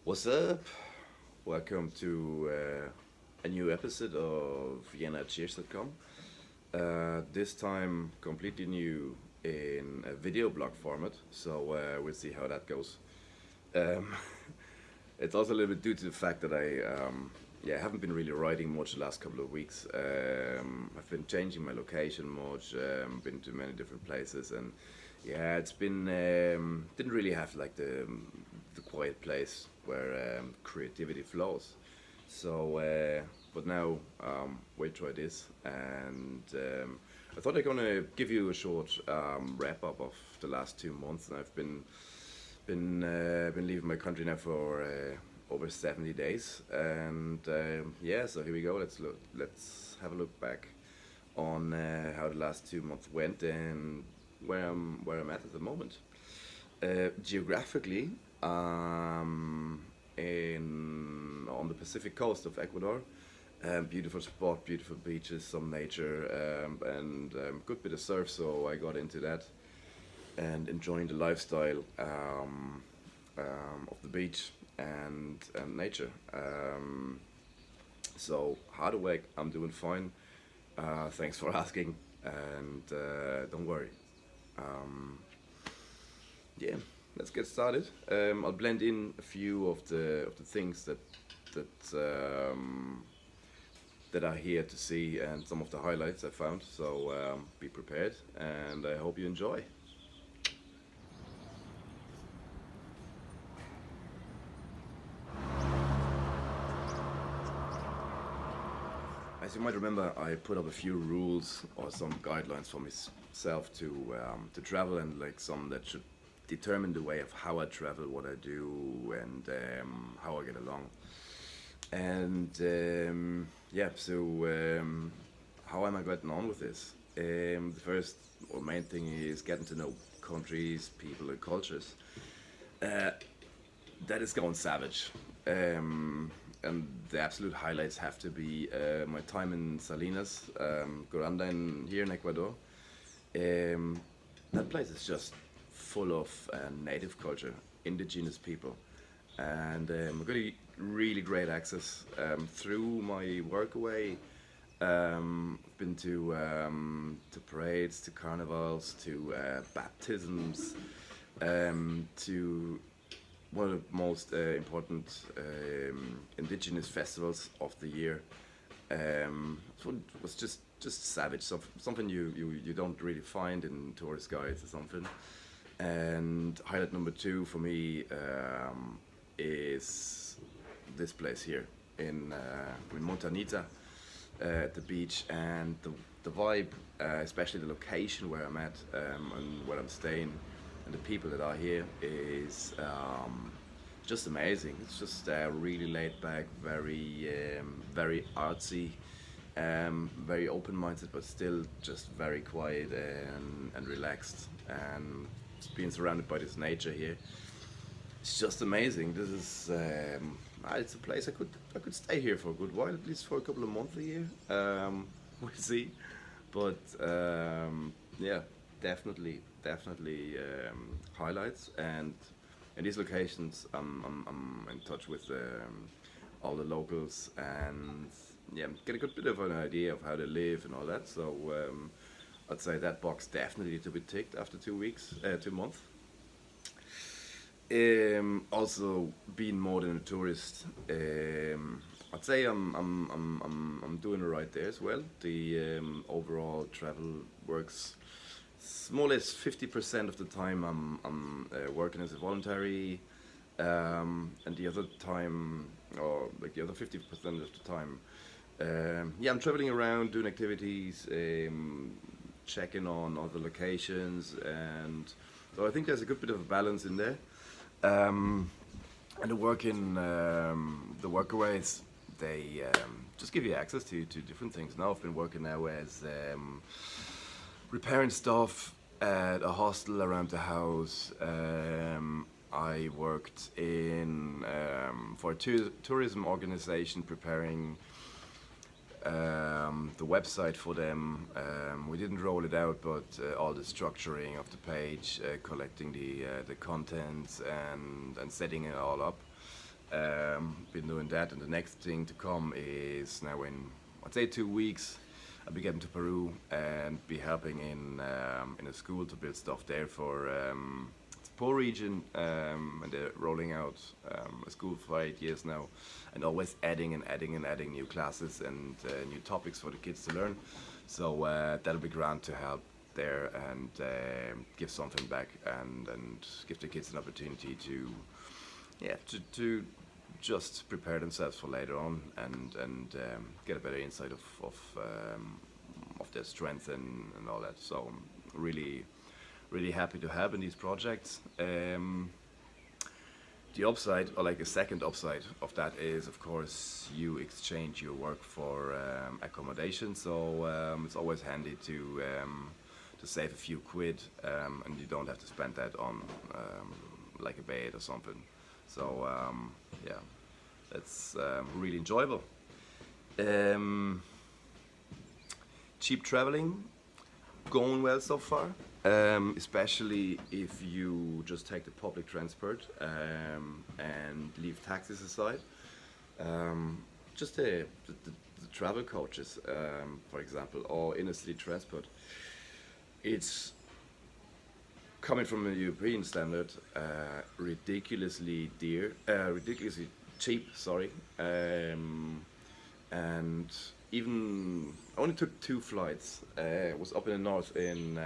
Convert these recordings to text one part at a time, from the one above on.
What's up? Welcome to a new episode of VienaCheers.com. This time, completely new in a video blog format, so we'll see how that goes. Um, it's also a little bit due to the fact that I haven't been really writing much the last couple of weeks. I've been changing my location much, been to many different places, and yeah, it's been didn't really have like the quiet place where creativity flows. So, but now we'll try this, and I thought I'm gonna give you a short wrap up of the last 2 months. And I've been leaving my country now for over 70 days, and yeah, so here we go. Let's have a look back on how the last 2 months went and where I'm at the moment. Geographically, in on the Pacific coast of Ecuador. Beautiful spot, beautiful beaches, some nature, and good bit of surf. So I got into that and enjoying the lifestyle of the beach and nature. So how to wake? I'm doing fine. Thanks for asking, and don't worry. Um, yeah, let's get started. I'll blend in a few of the things that that are here to see and some of the highlights I found. So be prepared, and I hope you enjoy. As you might remember, I put up a few rules or some guidelines for myself to travel, and like some that should determine the way of how I travel, what I do, and how I get along. And yeah, so how am I getting on with this? The first or main thing is getting to know countries, people, and cultures. Uh, that is going savage. And the absolute highlights have to be my time in Salinas, Granda, here in Ecuador. Um, that place is just full of native culture, indigenous people, and I've got a really great access through my workaway. I've been to parades, to carnivals, to baptisms, to one of the most important indigenous festivals of the year. So it was just savage, something you don't really find in tourist guides or something. And highlight number two for me is this place here in Montanita at the beach, and the vibe, especially the location where I'm at and where I'm staying, and the people that are here is just amazing. It's just really laid back, very artsy, very open-minded, but still just very quiet and relaxed. And just being surrounded by this nature here, it's just amazing. This is it's a place I could stay here for a good while, at least for a couple of months a year. We'll see, but yeah, definitely highlights. And in these locations, I'm in touch with all the locals, and yeah, get a good bit of an idea of how they live and all that. So I'd say that box definitely to be ticked after 2 weeks, 2 months. Also, being more than a tourist, I'd say I'm doing it right there as well. The overall travel works more or less 50% of the time. I'm working as a voluntary, and the other time, or like the other 50% of the time, yeah, I'm traveling around doing activities, checking on other locations, and so I think there's a good bit of a balance in there. Um, and the workaways, they just give you access to different things. Now I've been working now as repairing stuff at a hostel around the house. I worked in for a tourism organization preparing the website for them. We didn't roll it out, but all the structuring of the page, collecting the contents and setting it all up. Been doing that, and the next thing to come is now in, I'd say, 2 weeks. I'll be getting to Peru and be helping in a school to build stuff there for it's a poor region, and they're rolling out a school for 8 years now, and always adding and adding and adding new classes and new topics for the kids to learn. So that'll be grand to help there and give something back and give the kids an opportunity to just prepare themselves for later on and get a better insight of their strength and all that. So I'm really happy to have in these projects. The upside, or like a second upside of that, is of course you exchange your work for accommodation. So it's always handy to save a few quid, and you don't have to spend that on like a bed or something. So yeah, that's really enjoyable. Um, Cheap traveling, going well so far. Especially if you just take the public transport and leave taxis aside. Just the travel coaches, for example, or inner city transport. It's coming from a European standard, ridiculously cheap. Sorry, and even I only took 2 flights. Was up in the north in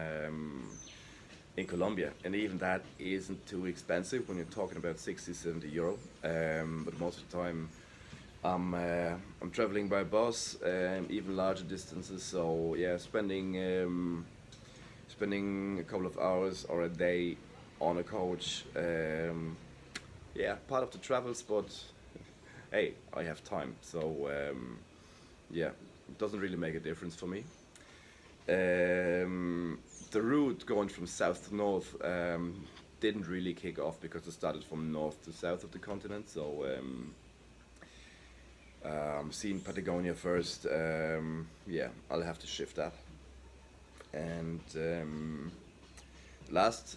Colombia, and even that isn't too expensive when you're talking about 60-70 euro. But most of the time, I'm traveling by bus, even larger distances. So yeah, spending a couple of hours or a day on a coach. Yeah, part of the travels, but hey, I have time, so yeah, it doesn't really make a difference for me. The route going from south to north didn't really kick off because it started from north to south of the continent. So seeing Patagonia first, yeah, I'll have to shift that. And last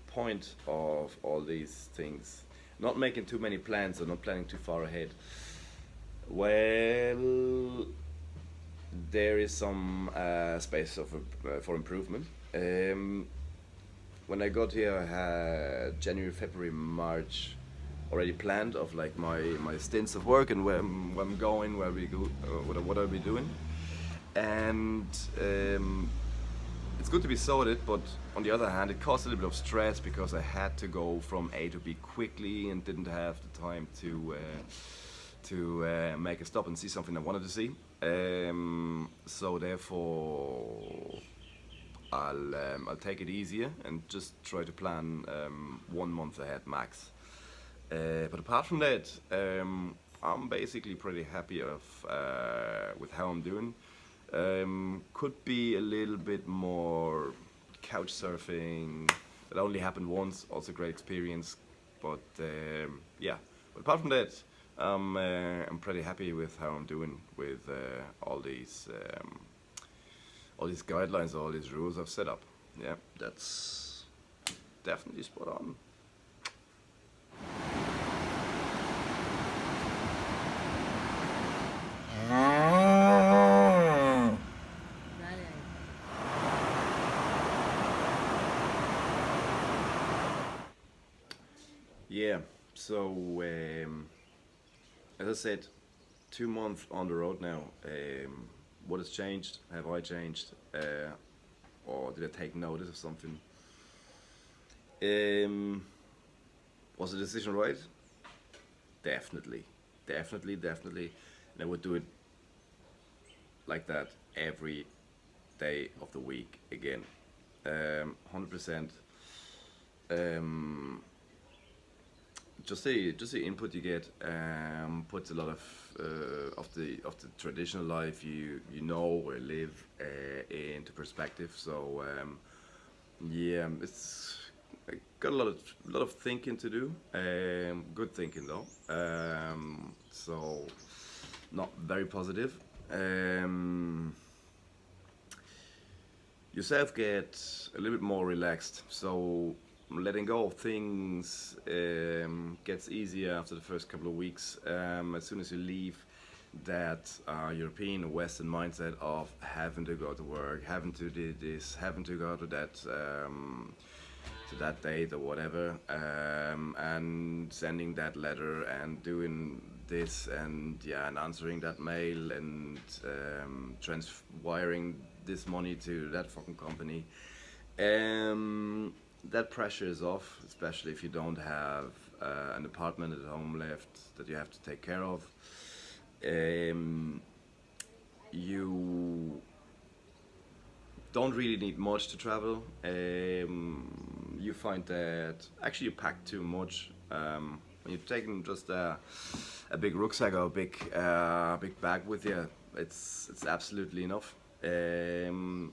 point of all these things, not making too many plans or not planning too far ahead. Well, there is some space for improvement. When I got here, I had January, February, March already planned of like my stints of work and where I'm going, where we go, what I'll be doing, and it's good to be sorted. But on the other hand, it caused a little bit of stress because I had to go from A to B quickly and didn't have the time to make a stop and see something I wanted to see. So therefore, I'll take it easier and just try to plan 1 month ahead max. But apart from that, I'm basically pretty happy with how I'm doing. Could be a little bit more couch surfing. That only happened once, also great experience. But yeah, but apart from that, I'm pretty happy with how I'm doing with all these guidelines, all these rules I've set up. Yeah, that's definitely spot on. Yeah, so as I said, 2 months on the road now. What has changed? Have I changed? Or did I take notice of something? Um, was the decision right? Definitely, definitely. And I would do it like that every day of the week again. 100%. Um, just the input you get puts a lot of the traditional life you know or live into perspective. So yeah, it's I got a lot of thinking to do. Good thinking though. So not very positive. Yourself get a little bit more relaxed. So letting go of things gets easier after the first couple of weeks. As soon as you leave that European or Western mindset of having to go to work, having to do this, having to go to that date or whatever, and sending that letter and doing this and answering that mail and transwiring this money to that fucking company. That pressure is off, especially if you don't have an apartment at home left that you have to take care of. You don't really need much to travel. You find that actually you pack too much. When you're taking just a big rucksack or a big bag with you, it's absolutely enough. You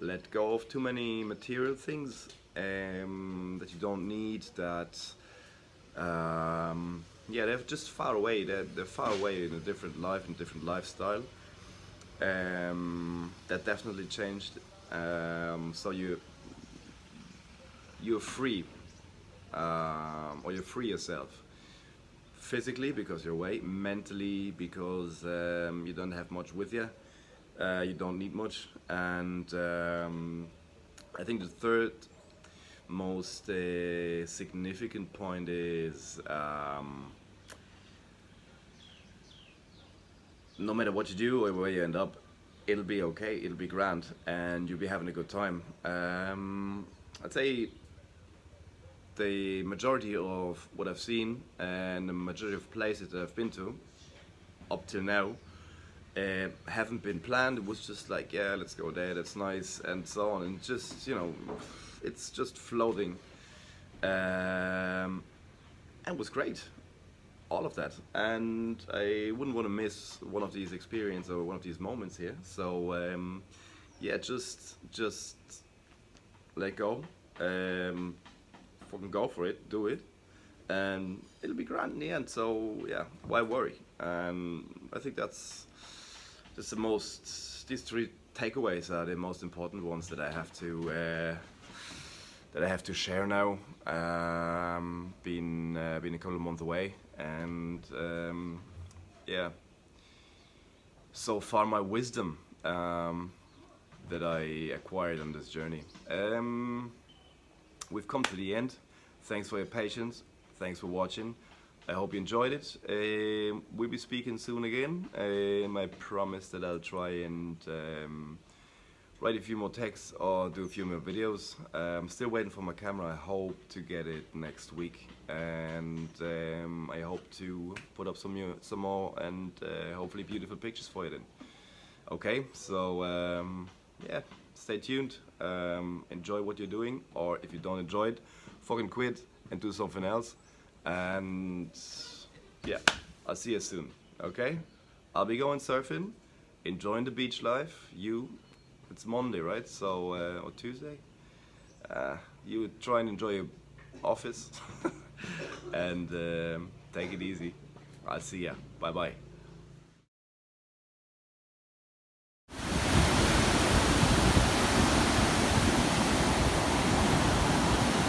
let go of too many material things that you don't need, that they're just far away. They're far away in a different life, in a different lifestyle. That definitely changed. So you're free, or you free yourself physically because you're away, mentally because you don't have much with you. You don't need much, and I think the third most significant point is no matter what you do or where you end up, it'll be okay, it'll be grand, and you'll be having a good time. I'd say the majority of what I've seen and the majority of places that I've been to up till now haven't been planned. It was just like, yeah, let's go there, that's nice, and so on, and just, it's just floating, and it was great, all of that, and I wouldn't want to miss one of these experiences or one of these moments here. So just let go, fucking go for it, do it, and it'll be grand in the end. So yeah, why worry? I think that's the most. These three takeaways are the most important ones that I have to share now. Been a couple of months away, and so far my wisdom that I acquired on this journey. We've come to the end. Thanks for your patience. Thanks for watching. I hope you enjoyed it. We'll be speaking soon again. I promise that I'll try and write a few more texts or do a few more videos. I'm still waiting for my camera. I hope to get it next week, and I hope to put up some more and hopefully beautiful pictures for you then. Okay, so stay tuned. Enjoy what you're doing, or if you don't enjoy it, fucking quit and do something else. And yeah, I'll see you soon. Okay, I'll be going surfing, enjoying the beach life. It's Monday, right? So or Tuesday. You try and enjoy your office and take it easy. I'll see ya. Bye bye.